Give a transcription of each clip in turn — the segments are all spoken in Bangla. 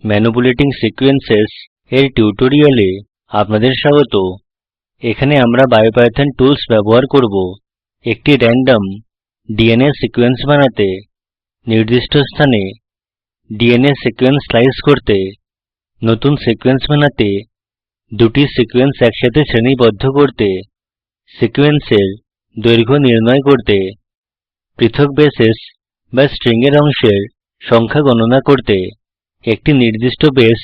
ম্যানিপুলেটিং সিকোয়েন্সেস এর টিউটোরিয়ালে আপনাদের স্বাগত। এখানে আমরা বায়োপাইথন টুলস ব্যবহার করব একটি র্যান্ডম ডিএনএ সিকোয়েন্স বানাতে, নির্দিষ্ট স্থানে ডিএনএ সিকোয়েন্স স্লাইস করতে, নতুন সিকোয়েন্স বানাতে, দুটি সিকোয়েন্স একসাথে শ্রেণীবদ্ধ করতে, সিকোয়েন্সের দৈর্ঘ্য নির্ণয় করতে, পৃথক বেসেস বা স্ট্রিং এর অংশের সংখ্যা গণনা করতে, একটি নির্দিষ্ট বেস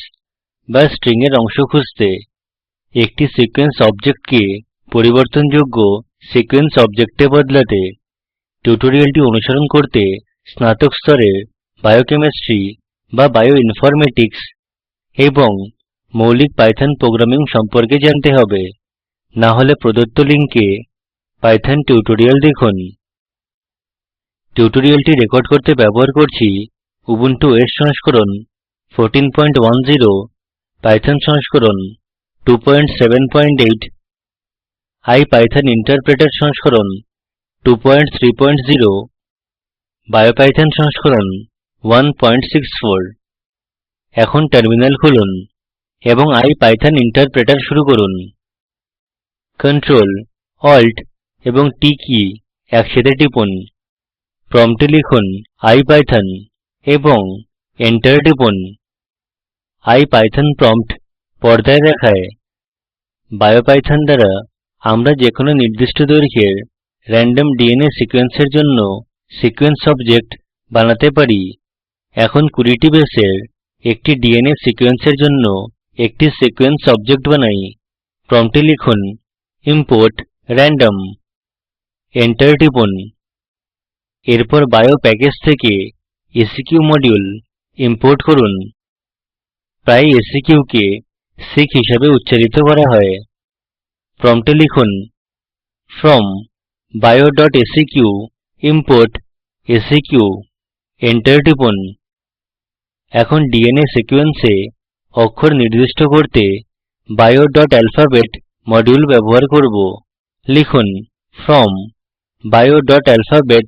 বা স্ট্রিং এর অংশ খুঁজতে, একটি সিকোয়েন্স অবজেক্টকে পরিবর্তনযোগ্য সিকোয়েন্স অবজেক্টে বদলাতে। টিউটোরিয়ালটি অনুসরণ করতে স্নাতক স্তরের বায়োকেমিস্ট্রি বা বায়োইনফরমেটিক্স এবং মৌলিক পাইথন প্রোগ্রামিং সম্পর্কে জানতে হবে। না হলে প্রদত্ত লিঙ্কে পাইথন টিউটোরিয়াল দেখুন। টিউটোরিয়ালটি রেকর্ড করতে ব্যবহার করছি উবুন্টু ওএস সংস্করণ 14.10, পাইথন সংস্করণ 2.7.8, আইপাইথন ইন্টারপ্রেটার সংস্করণ 2.3.0, বায়োপাইথন সংস্করণ 1.64। এখন টার্মিনাল খুলুন এবং আইপাইথন ইন্টারপ্রেটার শুরু করুন। Ctrl, Alt এবং T কী একসাথে টিপুন। প্রম্পটে লিখুন আইপাইথন এবং এন্টার টিপুন। আইপাইথন প্রম্পট পর্দায় দেখায়। বায়োপাইথন দ্বারা আমরা যে কোনো নির্দিষ্ট দৈর্ঘ্যের র্যান্ডম ডিএনএ সিকোয়েন্সের জন্য সিকোয়েন্স অবজেক্ট বানাতে পারি। এখন 20টি বেসের একটি ডিএনএ সিকোয়েন্সের জন্য একটি সিকোয়েন্স অবজেক্ট বানাই। প্রম্পটে লিখুন import random, এন্টার টিপুন। এরপর বায়ো প্যাকেজ থেকে EC2 মডিউল ইম্পোর্ট করুন। প্রায় EC2 কে সিক হিসাবে উচ্চারিত করা হয়। প্রম্পটে লিখুন from bio.seq import seq, enter টিপুন। এখন ডিএনএ সিকোয়েন্সে অক্ষর নির্দিষ্ট করতে bio.alphabet মডিউল ব্যবহার করব। লিখুন from bio.alphabet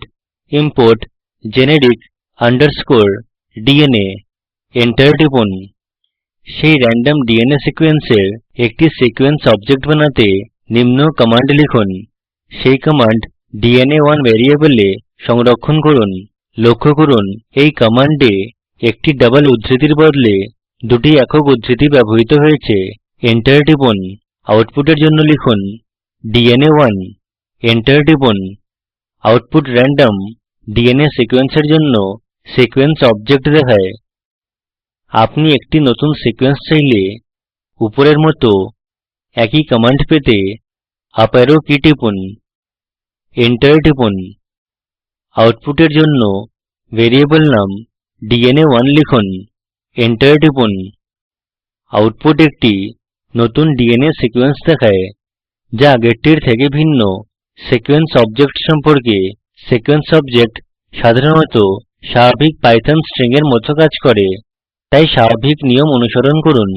import generic underscore DNA, enter টিপুন। সেই র্যান্ডম ডিএনএ সিকোয়েন্সের একটি সিকোয়েন্স অবজেক্ট বানাতে নিম্ন কমান্ড লিখুন। সেই কমান্ড dna1 ভ্যারিয়েবলে সংরক্ষণ করুন। লক্ষ্য করুন এই কমান্ডে একটি ডাবল উদ্ধৃতির বদলে দুটি একক উদ্ধৃতি ব্যবহৃত হয়েছে। এন্টার টিপুন। আউটপুটের জন্য লিখুন dna1, এন্টার টিপুন। আউটপুট র্যান্ডম ডিএনএ সিকোয়েন্সের জন্য সিকোয়েন্স অবজেক্ট দেখায়। আপনি একটি নতুন সিকোয়েন্স চাইলে উপরের মত একই কমান্ড পেতে আপ অ্যারো কী টিপুন। এন্টার টিপুন। আউটপুটের জন্য ভ্যারিয়েবল নাম dna1 লিখুন। এন্টার টিপুন। আউটপুট একটি নতুন ডিএনএ সিকোয়েন্স দেখায় যা আগেরটির থেকে ভিন্ন। সিকোয়েন্স অবজেক্ট সম্পর্কে সিকোয়েন্স অবজেক্ট সাধারণত স্বাভাবিক পাইথন স্ট্রিং এর মত কাজ করে, তাই স্বাভাবিক নিয়ম অনুসরণ করুন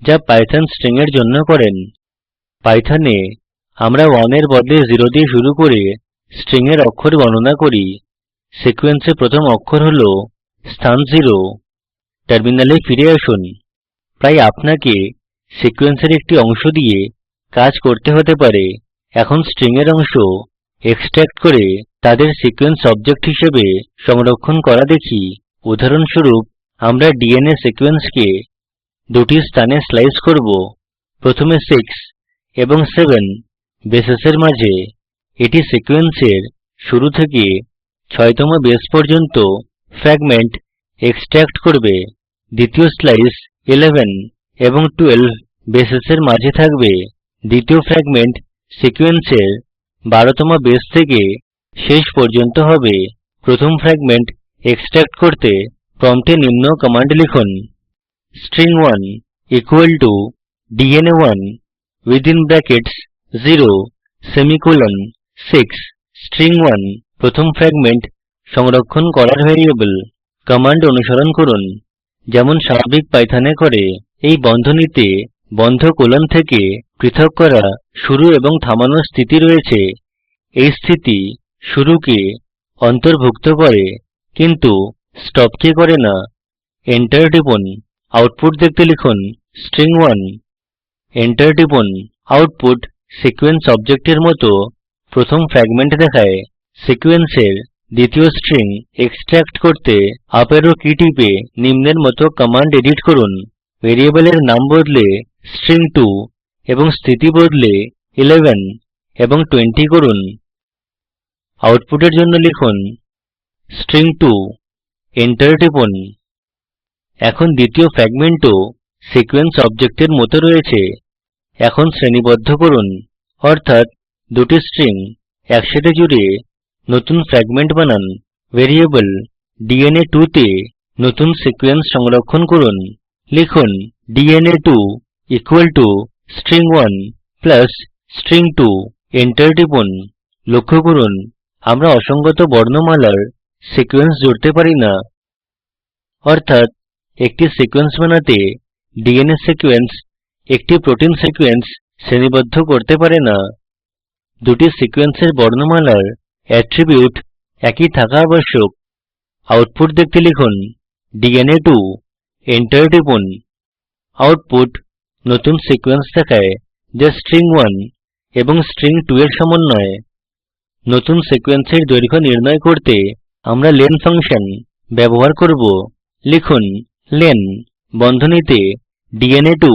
যা পাইথন স্ট্রিং এর জন্য করেন। পাইথনে আমরা 1 এর বদলে 0 দিয়ে শুরু করে স্ট্রিং এর অক্ষর গণনা করি। সিকোয়েন্সে প্রথম অক্ষর হল স্থান 0। টার্মিনালে ফিরে আসুন। প্রায় আপনাকে সিকোয়েন্সের একটি অংশ দিয়ে কাজ করতে হতে পারে। এখন স্ট্রিং এর অংশ এক্সট্রাক্ট করে তাদের সিকোয়েন্স অবজেক্ট হিসেবে সংরক্ষণ করা দেখি। উদাহরণস্বরূপ আমরা ডিএনএ সিকোয়েন্সকে দুটি স্থানে স্লাইস করব। প্রথমে 6 এবং 7 বেসেসের মাঝে। এটি সিকোয়েন্সের শুরু থেকে 6তম বেস পর্যন্ত ফ্র্যাগমেন্ট এক্সট্রাক্ট করবে। দ্বিতীয় স্লাইস 11 এবং 12 বেসেসের মাঝে থাকবে। দ্বিতীয় ফ্র্যাগমেন্ট সিকোয়েন্সের 12তম বেস থেকে শেষ পর্যন্ত হবে। প্রথম ফ্র্যাগমেন্ট এক্সট্রাক্ট করতে প্রম্পটে নিম্ন কমান্ড লিখুন string1 equal to dna1 within brackets 0 semicolon 6। string1 প্রথম ফ্র্যাগমেন্ট সংরক্ষণ করার ভ্যারিয়েবল। কমান্ড অনুসরণ করুন যেমন স্বাভাবিক পাইথনে করে। এই বন্ধনীতে বন্ধ কোলন থেকে পৃথক করা শুরু এবং থামানো স্থিতি রয়েছে। এই স্থিতি শুরুকে অন্তর্ভুক্ত করে কিন্তু স্টপকে করে না। এন্টার টিপুন। আউটপুট দেখতে লিখুন string1, এন্টার টিপুন। আউটপুট সিকোয়েন্স অবজেক্টের মত প্রথম ফ্র্যাগমেন্ট দেখায়। সিকোয়েন্সের দ্বিতীয় স্ট্রিং এক্সট্র্যাক্ট করতে আপ অ্যারো কী টিপে নিম্নের মত কমান্ড এডিট করুন। ভ্যারিয়েবলের নাম বদলে string2 এবং স্থিতি বদলে 11 এবং 20 করুন। আউটপুটের জন্য লিখুন string2, এন্টার টিপুন। এখন দ্বিতীয় ফ্র্যাগমেন্টও সিকোয়েন্স অবজেক্টের মত রয়েছে। এখন শ্রেণীবদ্ধ করুন, অর্থাৎ দুটি স্ট্রিং একসাথে জুড়ে নতুন ফ্র্যাগমেন্ট বানান। ভ্যারিয়েবল dna2 তে নতুন সিকোয়েন্স সংরক্ষণ করুন। লিখুন dna2 = string1 plus string2, enter টিপুন। লক্ষ্য করুন আমরা অসঙ্গত বর্ণমালার সিকোয়েন্স জুড়তে পারি না, অর্থাৎ একটি সিকোয়েন্স বানাতে ডিএনএ সিকোয়েন্স একটি প্রোটিন সিকোয়েন্স শ্রেণীবদ্ধ করতে পারে না। দুটি সিকোয়েন্সের বর্ণমালার অ্যাট্রিবিউট একই থাকা আবশ্যক। আউটপুট দেখতে লিখুন dna2, এন্টার টিপুন। আউটপুট নতুন সিকোয়েন্স দেখায় যা string1 এবং string2 এর সমন্বয়। নতুন সিকোয়েন্সের দৈর্ঘ্য নির্ণয় করতে আমরা len ফাংশন ব্যবহার করব। লিখুন len বন্ধনীতে dna2,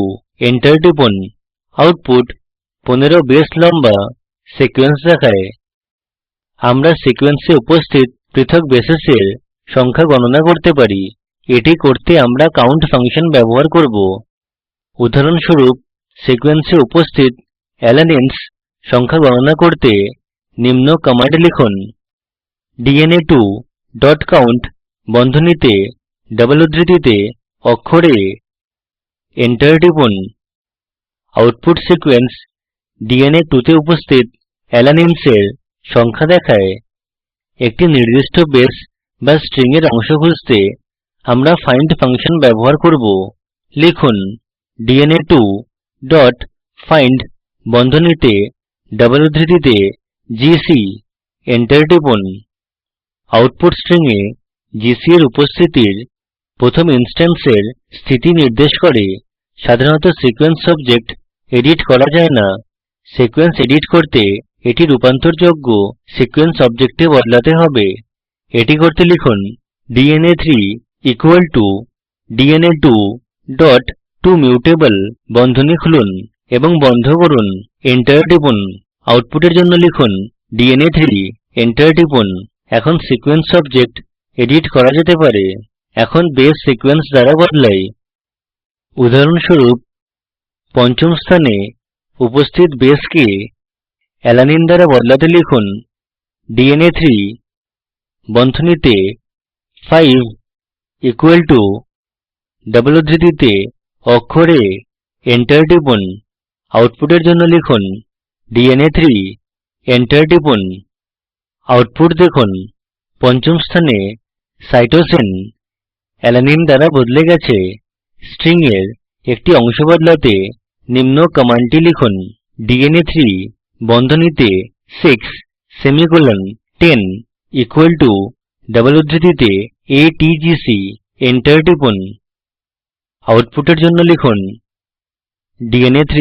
এন্টার টিপুন। আউটপুট 15 বেস লম্বা সিকোয়েন্স দেখায়। আমরা সিকোয়েন্সে উপস্থিত পৃথক বেসেসের সংখ্যা গণনা করতে পারি। এটি করতে আমরা count ফাংশন ব্যবহার করব। উদাহরণস্বরূপ সিকোয়েন্সে উপস্থিত alanines সংখ্যা গণনা করতে নিম্ন কমান্ড লিখুন dna2 count বন্ধনীতে ডাবল উদ্ধৃতিতে অক্ষর a, এন্টার টিপুন। আউটপুট সিকোয়েন্স dna2 তে উপস্থিত alanines এর সংখ্যা দেখায়। একটি নির্দিষ্ট বেস বা স্ট্রিং এর অংশ খুঁজতে আমরা find ফাংশন ব্যবহার করব। লিখুন dna2 find বন্ধনীতে ডাবল উদ্ধৃতিতে gc, এন্টার টিপুন। আউটপুট স্ট্রিং এ gc এর উপস্থিতির প্রথম ইনস্ট্যান্সের স্থিতি নির্দেশ করে। সাধারণত সিকোয়েন্স অবজেক্ট এডিট করা যায় না। সিকোয়েন্স এডিট করতে এটি রূপান্তরযোগ্য সিকোয়েন্স অবজেক্টে বদলাতে হবে। এটি করতে লিখুন dna3 = dna2 toMutable বন্ধনী খুলুন এবং বন্ধ করুন, এন্টার টিপুন। আউটপুটের জন্য লিখুন dna3, এন্টার টিপুন। এখন সিকোয়েন্স অবজেক্ট এডিট করা যেতে পারে। এখন বেস সিকোয়েন্স দ্বারা বদলাই। উদাহরণস্বরূপ পঞ্চম স্থানে উপস্থিত বেসকে alanine দ্বারা বদলাতে লিখুন dna3 বন্ধনীতে 5 = ডাবল উদ্ধৃতিতে অক্ষর a, এন্টার টিপুন। আউটপুটের জন্য লিখুন dna3, এন্টার টিপুন। আউটপুট দেখুন পঞ্চম স্থানে cytosine alanine দ্বারা বদলে গেছে। স্ট্রিং এর একটি অংশ বদলাতে নিম্ন কমান্ডটি লিখুন dna3 বন্ধনীতে 6 10 = ডাবল উদ্ধৃতিতে atgc, এন্টার টিপুন। আউটপুটের জন্য লিখুন dna3,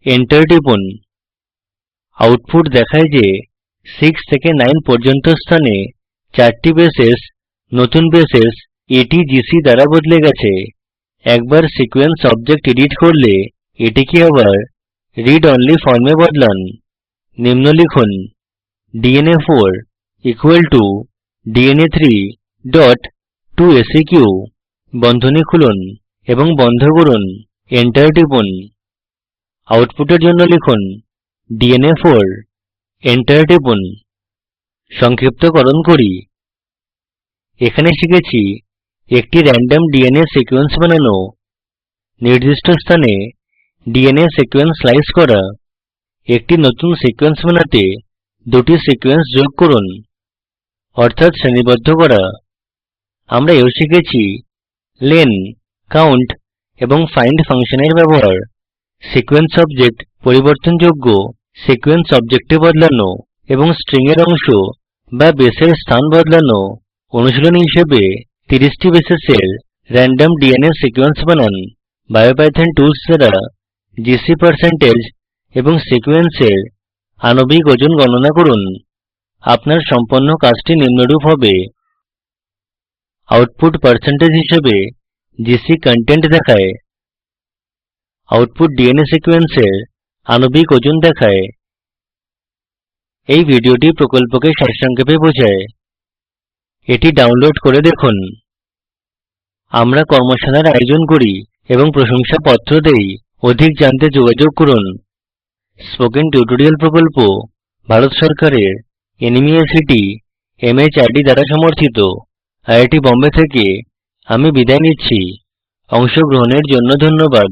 এন্টার টিপুন। আউটপুট দেখায় যে 6 থেকে 9 পর্যন্ত স্থানে 4টি বেসেস নতুন বেসেস atgc দ্বারা বদলে গেছে। একবার সিকোয়েন্স অবজেক্ট এডিট করলে এটিকে আবার read only ফর্মে বদলান। নিম্ন লিখুন dna4 = dna3 toSeq বন্ধনী খুলুন এবং বন্ধ করুন, এন্টার টিপুন। আউটপুটের জন্য লিখুন dna4, এন্টার টিপুন। সংক্ষিপ্তকরণ করি। এখানে শিখেছি একটি র্যান্ডম ডিএনএ সিকোয়েন্স বানানো, নির্দিষ্ট স্থানে ডিএনএ সিকোয়েন্স স্লাইস করা, একটি নতুন সিকোয়েন্স বানাতে দুটি সিকোয়েন্স যোগ করুন অর্থাৎ শ্রেণীবদ্ধ করা। আমরা এও শিখেছি len, count এবং find ফাংশনের ব্যবহার। সিকোয়েন্স অবজেক্ট পরিবর্তনযোগ্য সিকোয়েন্স অবজেক্টে বদলানো এবং স্ট্রিং এর অংশ বা বেসের স্থান বদলানো। অনুশীলনী হিসেবে 30টি বেসেসের random dna সিকোয়েন্স বানান। বায়োপাইথন টুলস দ্বারা gc % এবং সিকোয়েন্সের আণবিক ওজন গণনা করুন। আপনার সম্পন্ন কাজটি নিম্নরূপ হবে: আউটপুট % হিসাবে gc content দেখায়, আউটপুট dna সিকোয়েন্সের আণবিক ওজন দেখায়। এই ভিডিওটি প্রকল্পকে সারসংক্ষেপে বোঝায়, এটি ডাউনলোড করে দেখুন। আমরা কর্মশালার আয়োজন করি এবং প্রশংসাপত্র দেই। অধিক জানতে যোগাযোগ করুন। স্পোকেন টিউটোরিয়াল প্রকল্প ভারত সরকারের nmeict mhrd দ্বারা সমর্থিত। আইআইটি বোম্বে থেকে আমি বিদায় নিচ্ছি। অংশগ্রহণের জন্য ধন্যবাদ।